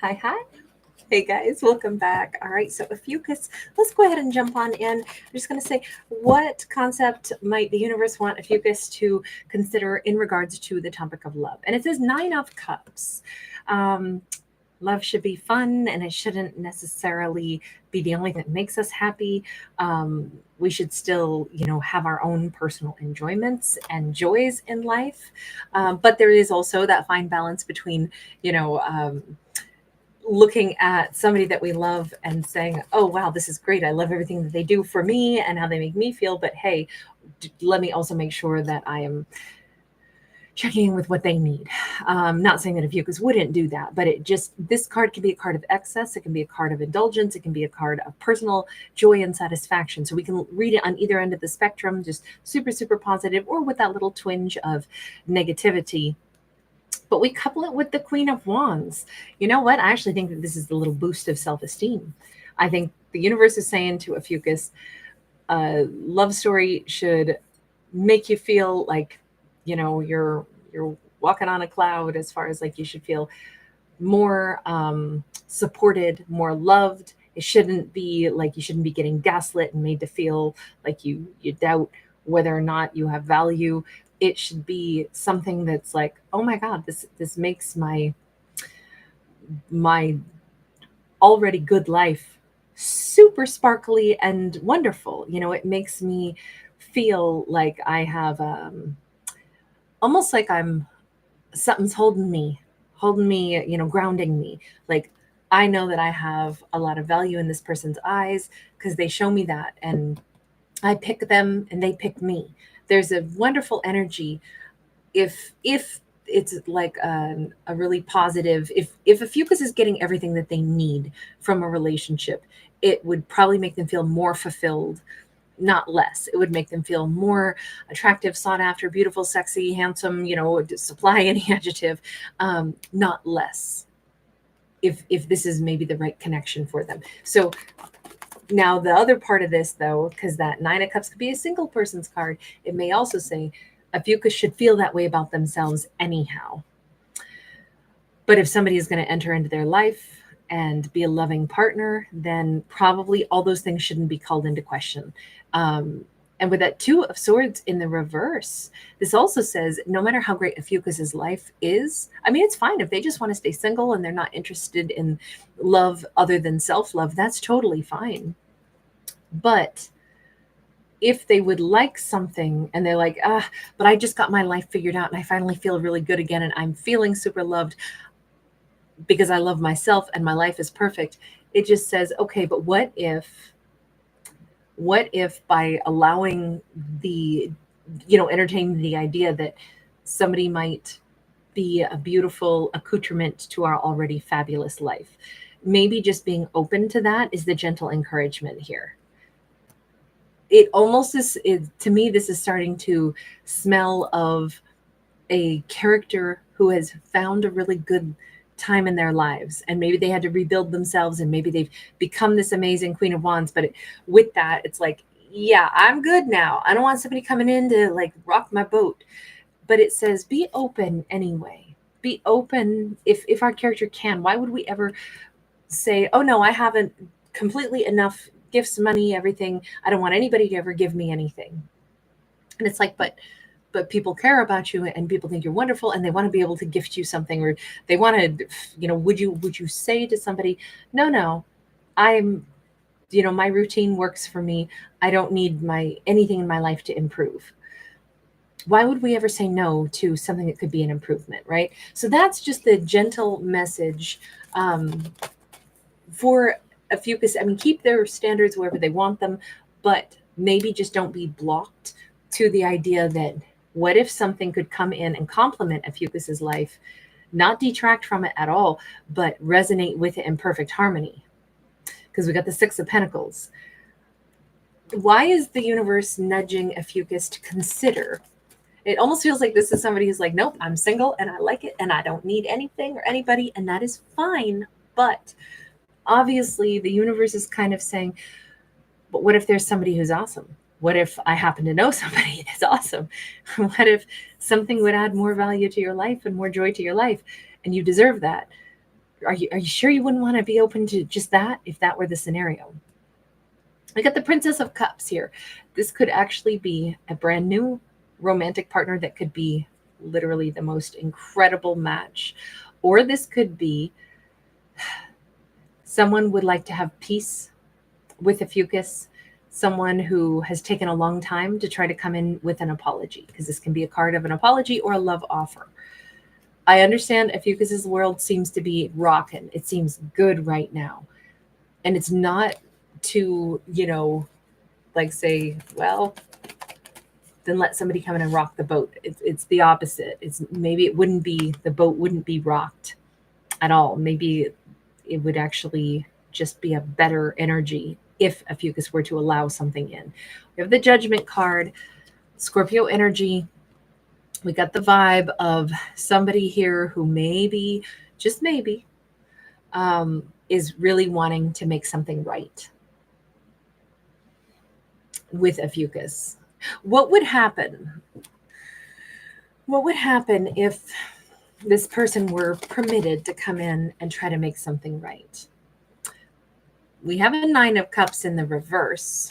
Hi, hi. Hey guys, welcome back. All right, so Ophiuchus, let's go ahead and jump on in. I'm just going to say, what concept might the universe want Ophiuchus to consider in regards to the topic of love? And it says Nine of Cups. Um, Love should be fun, and it shouldn't necessarily be the only thing that makes us happy. We should still, have our own personal enjoyments and joys in life. But there is also that fine balance between, you know, um, looking at somebody that we love and saying, oh, wow, this is great. I love everything that they do for me and how they make me feel. But hey, let me also make sure that I am checking in with what they need. Not saying that Ophiuchus wouldn't do that, but this card can be a card of excess. It can be a card of indulgence. It can be a card of personal joy and satisfaction. So we can read it on either end of the spectrum, just super, super positive, or with that little twinge of negativity. But we couple it with the Queen of Wands. You know what? I actually think that this is the little boost of self-esteem. I think the universe is saying to Ophiuchus, a love story should make you feel like, you're walking on a cloud, as far as like you should feel more supported, more loved. It shouldn't be like you shouldn't be getting gaslit and made to feel like you doubt whether or not you have value. It should be something that's like, oh my God, this makes my already good life super sparkly and wonderful. It makes me feel like I have almost like I'm something's holding me, grounding me. Like I know that I have a lot of value in this person's eyes because they show me that, and I pick them and they pick me. There's a wonderful energy if it's like a really positive, if a Fucus is getting everything that they need from a relationship, it would probably make them feel more fulfilled, not less. It would make them feel more attractive, sought after, beautiful, sexy, handsome, supply any adjective, not less, if this is maybe the right connection for them. So now the other part of this, though, because that Nine of Cups could be a single person's card, it may also say a Fucus should feel that way about themselves anyhow. But if somebody is going to enter into their life and be a loving partner, then probably all those things shouldn't be called into question. And with that Two of Swords in the reverse, this also says no matter how great Ophiuchus's life is, I mean, it's fine if they just want to stay single and they're not interested in love other than self-love, that's totally fine. But if they would like something and they're like, but I just got my life figured out and I finally feel really good again and I'm feeling super loved because I love myself and my life is perfect, it just says, okay, but what if by allowing entertaining the idea that somebody might be a beautiful accoutrement to our already fabulous life, maybe just being open to that is the gentle encouragement here. It almost is, to me, this is starting to smell of a character who has found a really good time in their lives, and maybe they had to rebuild themselves and maybe they've become this amazing Queen of Wands, but with that, it's like, yeah, I'm good now. I don't want somebody coming in to like rock my boat. But it says be open anyway. Be open. If our character can, why would we ever say, oh no, I haven't completely enough gifts, money, everything, I don't want anybody to ever give me anything? And it's like, but people care about you and people think you're wonderful and they want to be able to gift you something, or they want to, would you say to somebody, no, I'm, my routine works for me. I don't need anything in my life to improve. Why would we ever say no to something that could be an improvement, right? So that's just the gentle message for Ophiuchus. I mean, keep their standards wherever they want them, but maybe just don't be blocked to the idea that what if something could come in and complement Ophiuchus's life, not detract from it at all, but resonate with it in perfect harmony? Because we got the Six of Pentacles. Why is the universe nudging Ophiuchus to consider? It almost feels like this is somebody who's like, nope, I'm single and I like it and I don't need anything or anybody, and that is fine. But obviously the universe is kind of saying, but what if there's somebody who's awesome? What if I happen to know somebody that's awesome? What if something would add more value to your life and more joy to your life, and you deserve that? Are you sure you wouldn't want to be open to just that if that were the scenario? I got the Princess of Cups here. This could actually be a brand new romantic partner that could be literally the most incredible match. Or this could be someone would like to have peace with Ophiuchus, someone who has taken a long time to try to come in with an apology, because this can be a card of an apology or a love offer. I understand Ophiuchus's world seems to be rocking. It seems good right now. And it's not to, like say, well, then let somebody come in and rock the boat. It's the opposite. Maybe the boat wouldn't be rocked at all. Maybe it would actually just be a better energy if Ophiuchus were to allow something in. We have the Judgment card, Scorpio energy. We got the vibe of somebody here who maybe, just maybe, is really wanting to make something right with Ophiuchus. What would happen? What would happen if this person were permitted to come in and try to make something right? We have a 9 of Cups in the reverse.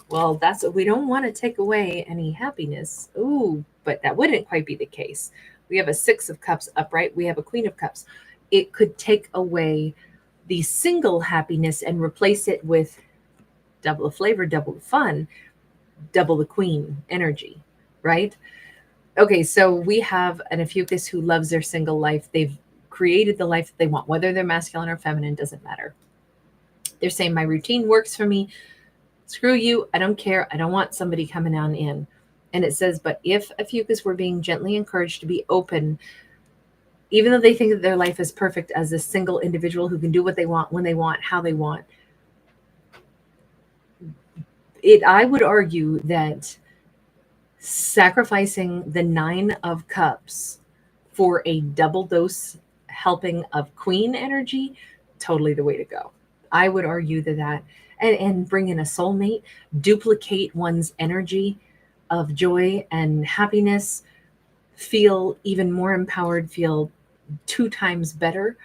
Well, that's what we don't want to take away any happiness. Ooh, but that wouldn't quite be the case. We have a 6 of Cups upright. We have a Queen of Cups. It could take away the single happiness and replace it with double the flavor, double the fun, double the Queen energy, right? Okay, so we have an Ophiuchus who loves their single life. They've created the life that they want, whether they're masculine or feminine, doesn't matter. They're saying my routine works for me. Screw you. I don't care. I don't want somebody coming on in. And it says, but if Ophiuchus were being gently encouraged to be open, even though they think that their life is perfect as a single individual who can do what they want, when they want, how they want, I would argue that sacrificing the 9 of Cups for a double dose helping of Queen energy, totally the way to go. I would argue that and bring in a soulmate, duplicate one's energy of joy and happiness, feel even more empowered, feel 2 times better.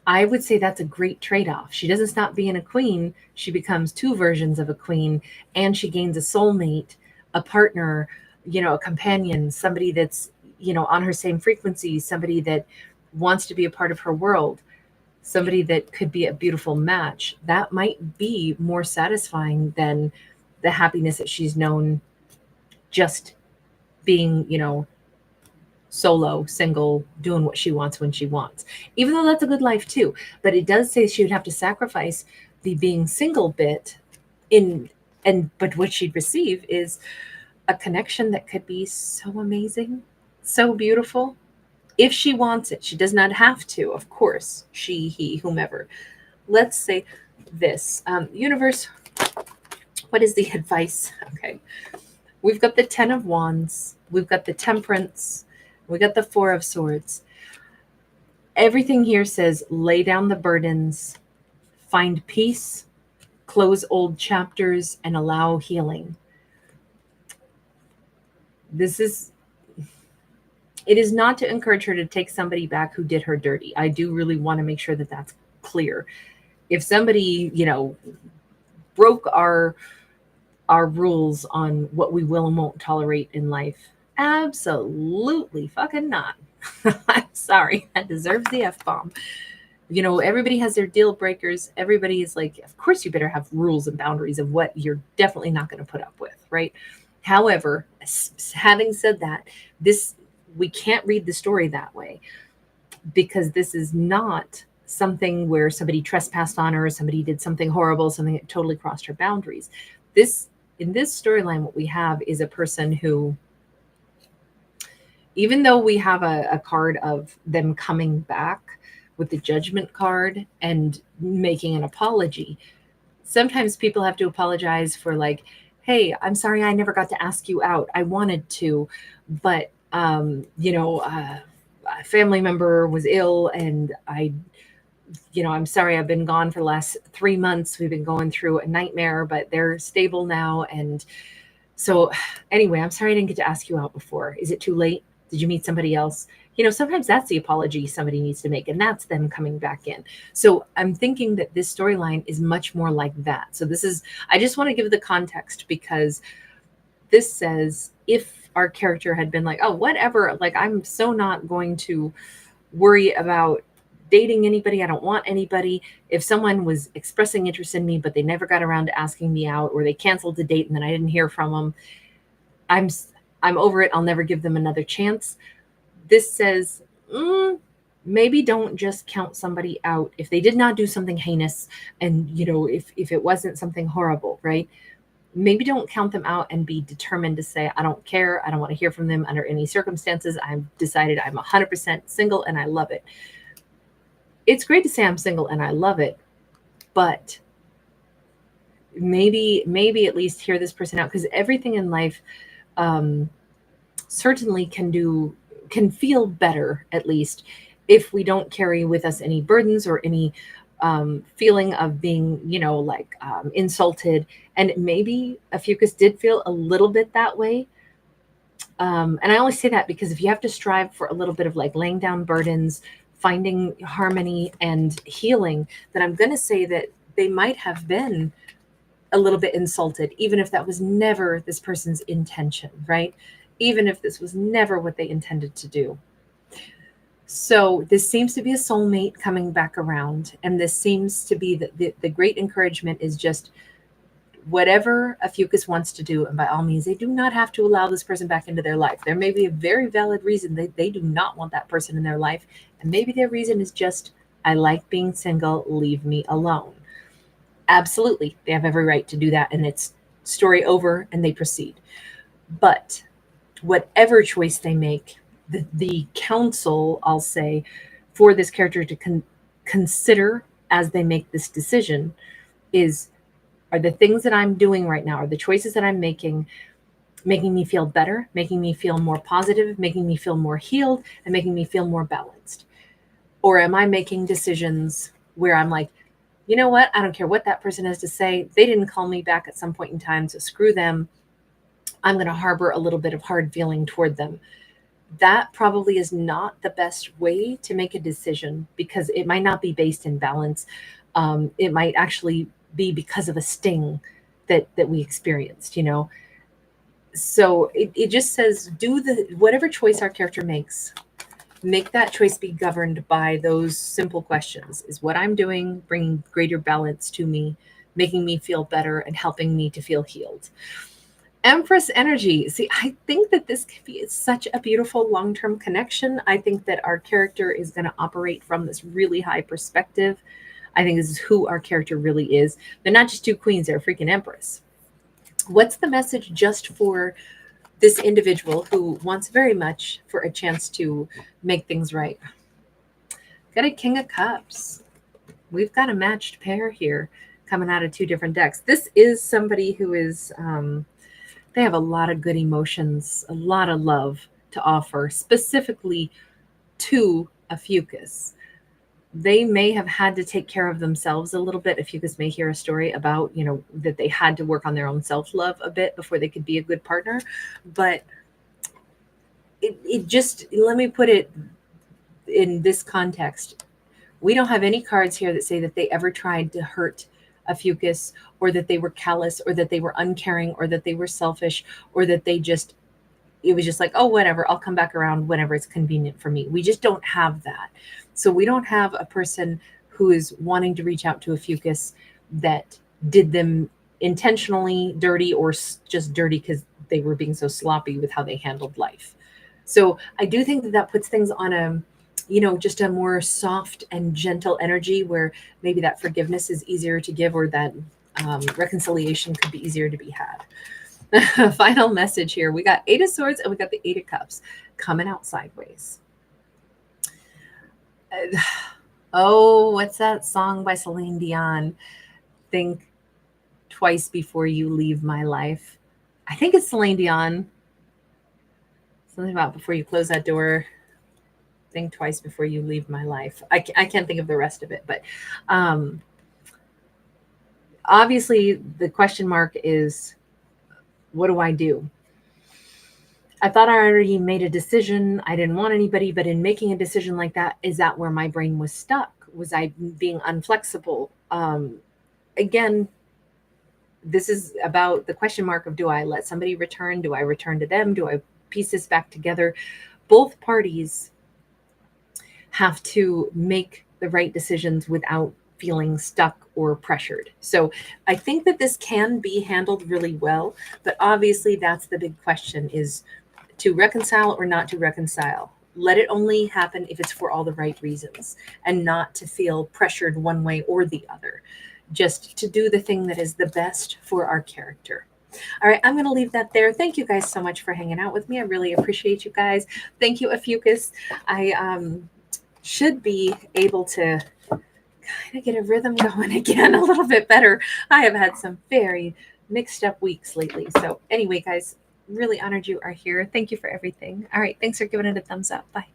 I would say that's a great trade-off. She doesn't stop being a queen. She becomes 2 versions of a queen, and she gains a soulmate, a partner, a companion, somebody that's, on her same frequency, somebody that wants to be a part of her world, somebody that could be a beautiful match. That might be more satisfying than the happiness that she's known just being, solo, single, doing what she wants when she wants, even though that's a good life too. But it does say she would have to sacrifice the being single bit but what she'd receive is a connection that could be so amazing, so beautiful. If she wants it, she does not have to, of course, she, he, whomever. Let's say this, universe, what is the advice? Okay. We've got the 10 of Wands. We've got the Temperance. We got the 4 of Swords. Everything here says lay down the burdens, find peace, close old chapters, and allow healing. It is not to encourage her to take somebody back who did her dirty. I do really want to make sure that that's clear. If somebody, broke our rules on what we will and won't tolerate in life, absolutely fucking not. I'm sorry, that deserves the F-bomb. Everybody has their deal breakers. Everybody is like, of course you better have rules and boundaries of what you're definitely not going to put up with, right? However, having said that, we can't read the story that way, because this is not something where somebody trespassed on her, somebody did something horrible, something that totally crossed her boundaries. In this storyline, what we have is a person who, even though we have a card of them coming back with the Judgment card and making an apology, sometimes people have to apologize for like, hey, I'm sorry I never got to ask you out. I wanted to, but a family member was ill and I'm sorry I've been gone for the last 3 months. We've been going through a nightmare, but they're stable now. And so anyway, I'm sorry I didn't get to ask you out before. Is it too late? Did you meet somebody else? sometimes that's the apology somebody needs to make, and that's them coming back in. So I'm thinking that this storyline is much more like that. So I just want to give the context, because this says if our character had been like, oh, whatever, like, I'm so not going to worry about dating anybody. I don't want anybody. If someone was expressing interest in me, but they never got around to asking me out, or they canceled the date and then I didn't hear from them, I'm over it. I'll never give them another chance. This says, maybe don't just count somebody out if they did not do something heinous, and if it wasn't something horrible, right? Maybe don't count them out and be determined to say, I don't care. I don't want to hear from them under any circumstances. I've decided I'm 100% single and I love it. It's great to say I'm single and I love it, but maybe at least hear this person out, because everything in life certainly can feel better, at least, if we don't carry with us any burdens or any feeling of being, insulted. And maybe Ophiuchus did feel a little bit that way. And I only say that because if you have to strive for a little bit of like laying down burdens, finding harmony and healing, then I'm going to say that they might have been a little bit insulted, even if that was never this person's intention, right? Even if this was never what they intended to do. So this seems to be a soulmate coming back around. And this seems to be the great encouragement is just whatever Ophiuchus wants to do. And by all means, they do not have to allow this person back into their life. There may be a very valid reason they do not want that person in their life. And maybe their reason is just, I like being single, leave me alone. Absolutely. They have every right to do that. And it's story over and they proceed. But whatever choice they make, the counsel, I'll say, for this character to consider as they make this decision is, are the things that I'm doing right now, are the choices that I'm making me feel better, making me feel more positive, making me feel more healed, and making me feel more balanced? Or am I making decisions where I'm like, you know what? I don't care what that person has to say. They didn't call me back at some point in time, so screw them. I'm going to harbor a little bit of hard feeling toward them. That probably is not the best way to make a decision, because it might not be based in balance. It might actually be because of a sting that we experienced, So it just says, whatever choice our character makes, make that choice be governed by those simple questions. Is what I'm doing bringing greater balance to me, making me feel better, and helping me to feel healed? Empress energy. See, I think that this could be such a beautiful long-term connection. I think that our character is going to operate from this really high perspective. I think this is who our character really is. They're not just two queens, they're a freaking empress. What's the message just for this individual who wants very much for a chance to make things right? Got a King of Cups. We've got a matched pair here coming out of two different decks. This is somebody who is... they have a lot of good emotions, a lot of love to offer, specifically to Ophiuchus. They may have had to take care of themselves a little bit. Ophiuchus may hear a story about, that they had to work on their own self-love a bit before they could be a good partner. But it just, let me put it in this context. We don't have any cards here that say that they ever tried to hurt Ophiuchus, or that they were callous, or that they were uncaring, or that they were selfish, or that it was just like, oh, whatever, I'll come back around whenever it's convenient for me. We just don't have that. So we don't have a person who is wanting to reach out to Ophiuchus that did them intentionally dirty, or just dirty because they were being so sloppy with how they handled life. So I do think that puts things on a just a more soft and gentle energy, where maybe that forgiveness is easier to give, or that reconciliation could be easier to be had. Final message here. We got 8 of Swords and we got the 8 of Cups coming out sideways. Oh, what's that song by Celine Dion? Think twice before you leave my life. I think it's Celine Dion. Something about before you close that door, think twice before you leave my life. I can't think of the rest of it, but obviously the question mark is, what do I do? I thought I already made a decision. I didn't want anybody, but in making a decision like that, is that where my brain was stuck? Was I being unflexible? Again, this is about the question mark of, do I let somebody return? Do I return to them? Do I piece this back together? Both parties have to make the right decisions without feeling stuck or pressured. So I think that this can be handled really well, but obviously that's the big question, is to reconcile or not to reconcile. Let it only happen if it's for all the right reasons, and not to feel pressured one way or the other. Just to do the thing that is the best for our character. All right, I'm going to leave that there. Thank you guys so much for hanging out with me. I really appreciate you guys. Thank you, Ophiuchus. I should be able to kind of get a rhythm going again a little bit better. I have had some very mixed up weeks lately. So, anyway, guys, really honored you are here. Thank you for everything. All right, thanks for giving it a thumbs up. Bye.